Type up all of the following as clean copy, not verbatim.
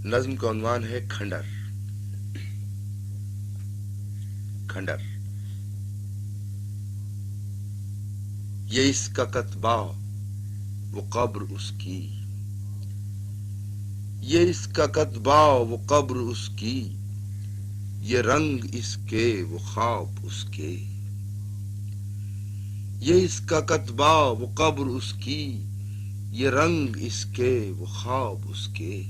نظم کا عنوان ہے کھنڈر. کھنڈر یہ اس کا کتبہ وہ قبر اس کی، یہ اس کا کتبہ وہ قبر اس کی، یہ رنگ اس کے وہ خواب اس کے. یہ اس کا کتبہ وہ قبر اس کی، یہ رنگ اس کے وہ خواب اس کے.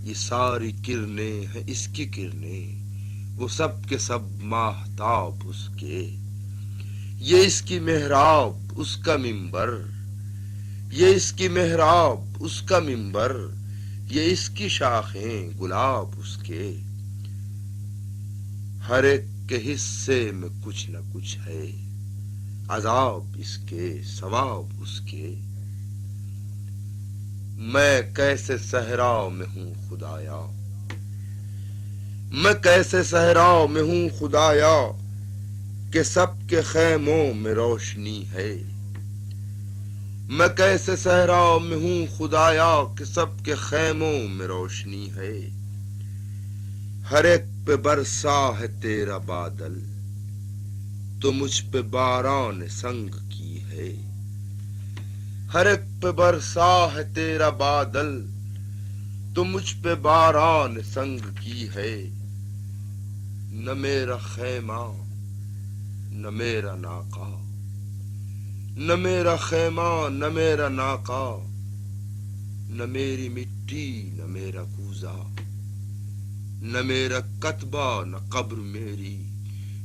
یہ ساری کرنیں ہیں اس کی کرنیں، وہ سب کے سب ماہتاب اس کے. یہ اس کی محراب اس کا منبر، یہ اس کی محراب اس کا منبر، یہ اس کی شاخیں گلاب اس کے. ہر ایک کے حصے میں کچھ نہ کچھ ہے، عذاب اس کے ثواب اس کے. میں کیسے صحرا میں ہوں خدایا، میں کیسے صحرا میں ہوں خدایا، کہ سب کے خیموں میں روشنی ہے. میں کیسے صحرا میں ہوں خدایا، کہ سب کے خیموں میں روشنی ہے. ہر ایک پہ برسا ہے تیرا بادل، تو مجھ پہ باران سنگ کی ہے. ہر ایک پہ برسا ہے تیرا بادل، تو مجھ پہ باران سنگ کی ہے. نہ میرا خیمہ نہ میرا ناقہ، نہ میرا خیمہ نہ میرا ناقہ، نہ میری مٹی نہ میرا کوزہ، نہ میرا کتبہ نہ قبر میری،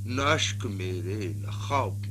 نہ اشک میرے نہ خواب